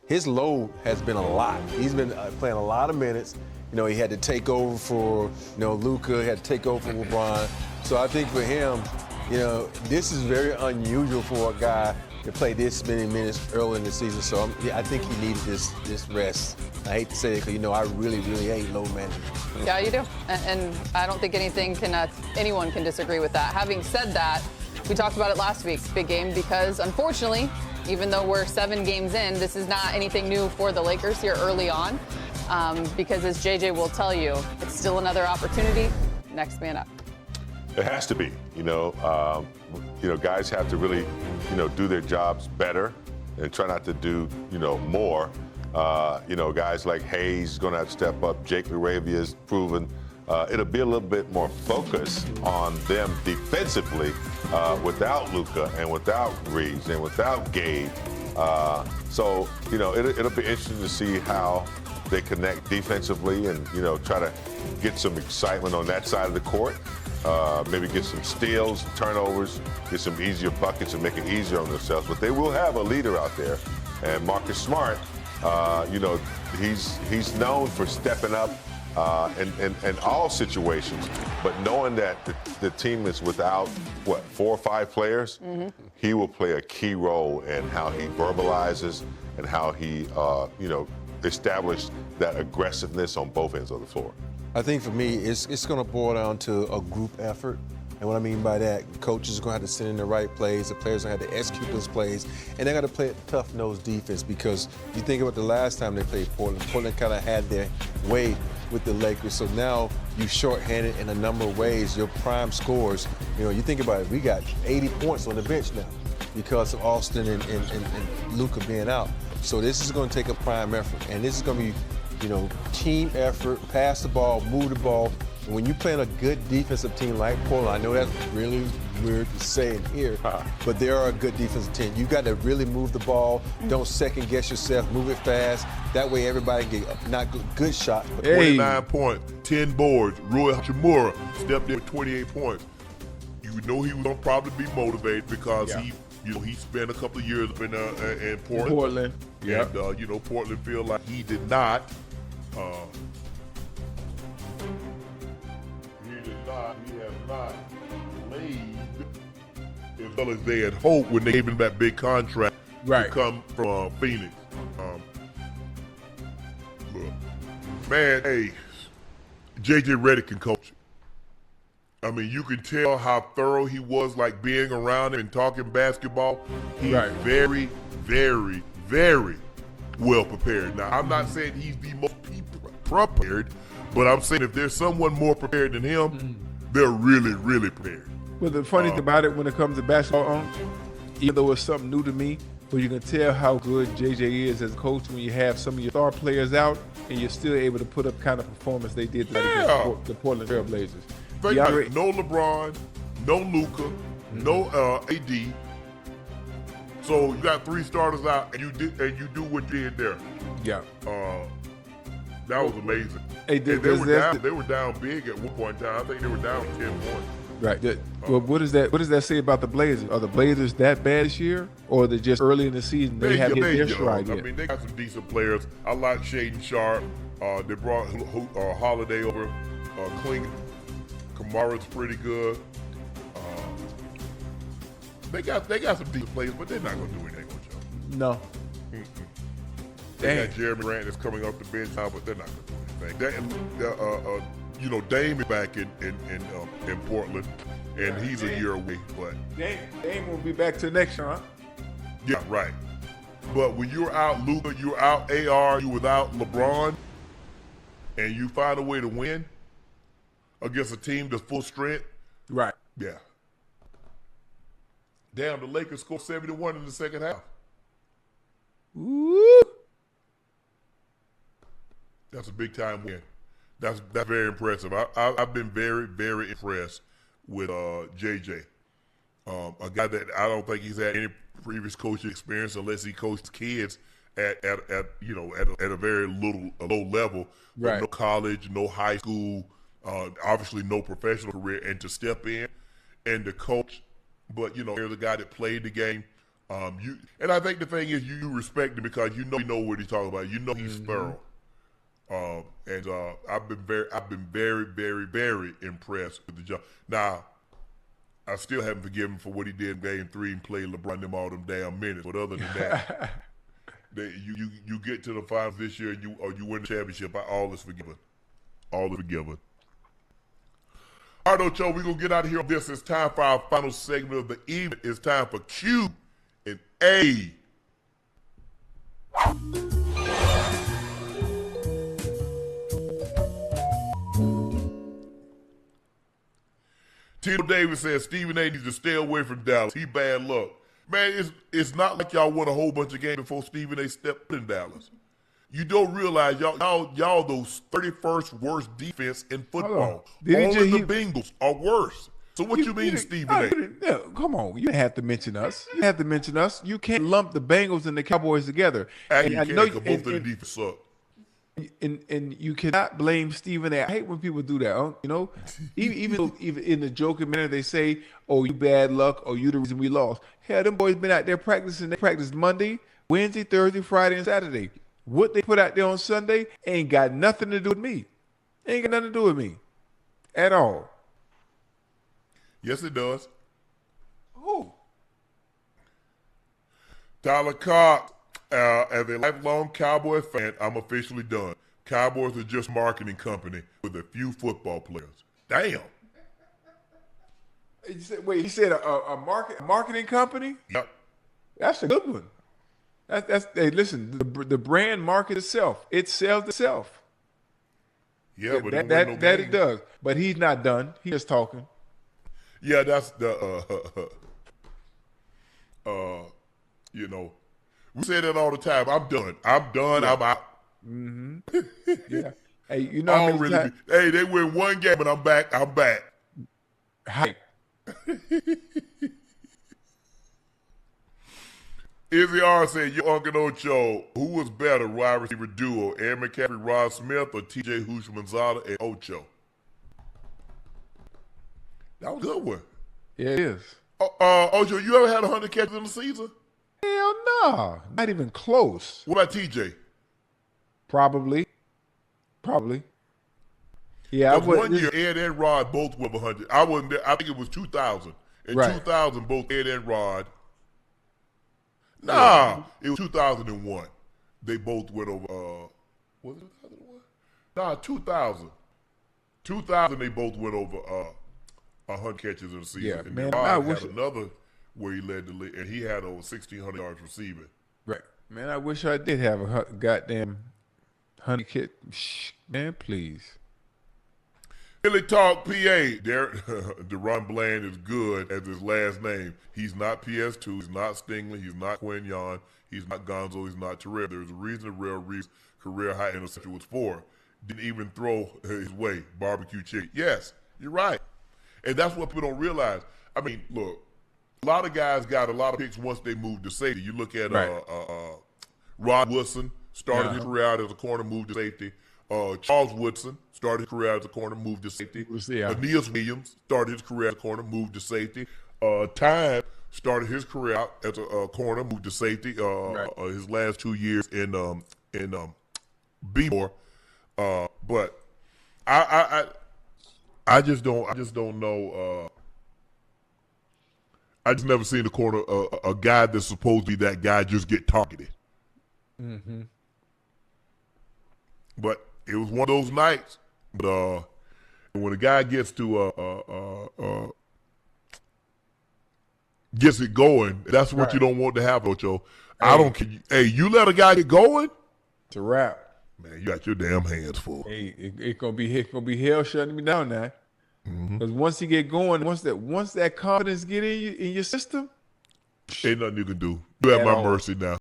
his load has been a lot. He's been playing a lot of minutes. You know, he had to take over for, you know, Luka, had to take over for LeBron. So I think for him, you know, this is very unusual for a guy to play this many minutes early in the season. So I think he needed this rest. I hate to say it because, you know, I really hate load management. Yeah, you do. And I don't think anyone can disagree with that. Having said that, we talked about it last week, big game, because unfortunately, even though we're 7 games in, this is not anything new for the Lakers here early on. Because as JJ will tell you, it's still another opportunity. Next man up. It has to be. You know, guys have to really, you know, do their jobs better and try not to do, you know, more. You know, guys like Hayes going to have to step up. Jake LaRavia has proven it'll be a little bit more focus on them defensively without Luka and without Reeves and without Gabe. So, you know, it'll be interesting to see how they connect defensively and, you know, try to get some excitement on that side of the court. Maybe get some steals, turnovers, get some easier buckets and make it easier on themselves. But they will have a leader out there. And Marcus Smart, you know, he's known for stepping up in all situations. But knowing that the team is without, 4 or 5 players, he will play a key role in how he verbalizes and how he, you know, establish that aggressiveness on both ends of the floor. I think for me, it's going to boil down to a group effort. And what I mean by that, coaches are going to have to send in the right plays, the players are going to have to execute those plays, and they're going to play a tough-nosed defense because you think about the last time they played Portland. Portland kind of had their way with the Lakers, so now you shorthanded in a number of ways. Your prime scores, you know, you think about it, we got 80 points on the bench now because of Austin and Luka being out. So this is going to take a prime effort, and this is going to be, you know, team effort, pass the ball, move the ball. And when you're playing a good defensive team like Portland, I know that's really weird to say in here, but they are a good defensive team. You got to really move the ball. Don't second guess yourself. Move it fast. That way everybody can get not good shots. 29 points, 10 boards. Rui Hachimura stepped in with 28 points. You know he was going to probably be motivated because he spent a couple of years up in Portland. Yeah. And, you know, Portland feel like he did not. He has not played as well as they had hoped when they gave him that big contract to come from Phoenix. Man, hey, JJ Redick can coach. I mean, you can tell how thorough he was, like being around him and talking basketball. He's very, very, very well prepared. Now, I'm not saying he's the most prepared, but I'm saying if there's someone more prepared than him, they're really, really prepared. Well, the funny thing about it when it comes to basketball, even though it's something new to me, but you can tell how good JJ is as a coach when you have some of your star players out and you're still able to put up kind of performance they did against the Portland Trail Blazers. No LeBron, no Luka, no AD. So you got 3 starters out, and you do what you did there. Yeah. That was amazing. Hey, they were down big at one point in time. I think they were down 10 points. Right. Well, what does that say about the Blazers? Are the Blazers that bad this year, or are they just early in the season? They haven't hit their stride yet. I mean, they got some decent players. I like Shaden Sharpe. They brought Holiday over. Kling Kamara's pretty good. They got some decent players, but they're not going to do anything with you. No. They got Jeremy Grant that's coming off the bench now, but they're not going to do anything. You know, Dame is back in Portland, and he's a year away. But Dame won't be back till next year, huh? Yeah, right. But when you're out Luka, you're out AR, you're without LeBron, and you find a way to win against a team that's full strength. Right. Yeah. Damn, the Lakers scored 71 in the second half. Woo! That's a big time win. That's very impressive. I've been very, very impressed with JJ. A guy that I don't think he's had any previous coaching experience unless he coached kids at a very low level. Right. No college, no high school, obviously no professional career, and to step in and to coach. But, you know, here's a guy that played the game, And I think the thing is you respect him because you know what he's talking about. You know he's thorough. And I've been very, very, very impressed with the job. Now, I still haven't forgiven him for what he did in Game 3 and played LeBron them all them damn minutes. But other than that, you get to the finals this year and you win the championship. All is forgiven. All is forgiven. All right, Ocho, we're going to get out of here on this. It's time for our final segment of the evening. It's time for Q and A. Tito Davis says Stephen A. needs to stay away from Dallas. He bad luck. Man, it's not like y'all won a whole bunch of games before Stephen A. stepped in Dallas. You don't realize y'all those 31st worst defense in football. Only the Bengals are worse. So what you mean, Stephen A? Come on, you have to mention us. You have to mention us. You can't lump the Bengals and the Cowboys together. Actually, you can't, because both of the defense suck. And you cannot blame Stephen A. I hate when people do that. You know, even in the joking manner, they say, "Oh, you bad luck," or "You the reason we lost." Hell, them boys been out there practicing. They practiced Monday, Wednesday, Thursday, Friday, and Saturday. What they put out there on Sunday ain't got nothing to do with me. Ain't got nothing to do with me at all. Yes, it does. Who? Tyler Cox. As a lifelong Cowboy fan, I'm officially done. Cowboys are just a marketing company with a few football players. Damn. He said a marketing company? Yep. That's a good one. Hey, listen, the brand markets itself. It sells itself. Yeah, but that it does. But he's not done. He's just talking. Yeah, that's the you know. We say that all the time. I'm done. Yeah. I'm out. Mm-hmm. Yeah. Hey, you know hey, they win one game and I'm back. Hype. Izzy R said, "Your Uncle Ocho, who was better, wide receiver duo, Aaron McCaffrey, Rod Smith, or T.J. Houshmandzadeh and Ocho?" That was a good one. Yeah, it is. Ocho, you ever had 100 catches in the season? Hell no. Not even close. What about TJ? Probably. Yeah, one year, Ed and Rod both went 100. I wasn't there. I think it was 2000. In 2000, both Ed and Rod. It was 2001. They both went over. Was it 2001? 2000. 2000, they both went over 100 catches in the season. Yeah, and man, Rod had another where he led the league, and he had over 1,600 yards receiving. Right. Man, I wish I did have a goddamn 100 kid. Man, please. Philly Talk, PA. Deron Bland is good as his last name. He's not PS2. He's not Stingley. He's not Quinyon. He's not Gonzo. He's not Terrell. There's a reason Terrell Reeves' career high interception was 4. Didn't even throw his way. Barbecue chicken. Yes, you're right. And that's what people don't realize. I mean, look, a lot of guys got a lot of picks once they moved to safety. You look at Rod Woodson, started his career out as a corner, moved to safety. Charles Woodson started his career as a corner, moved to safety. Aeneas Williams started his career as a corner, moved to safety. Time started his career out as a corner, moved to safety. His last 2 years in B-More. But I just don't know. I just never seen a corner a guy that's supposed to be that guy just get targeted. Mm-hmm. But it was one of those nights. But when a guy gets to gets it going, that's what you don't want to happen, Ocho. I don't care. Hey, you let a guy get going, it's a wrap. Man, you got your damn hands full. Hey, it's gonna be hell shutting me down now. Because once he get going, once that confidence get in your system, ain't nothing you can do. You have my mercy now.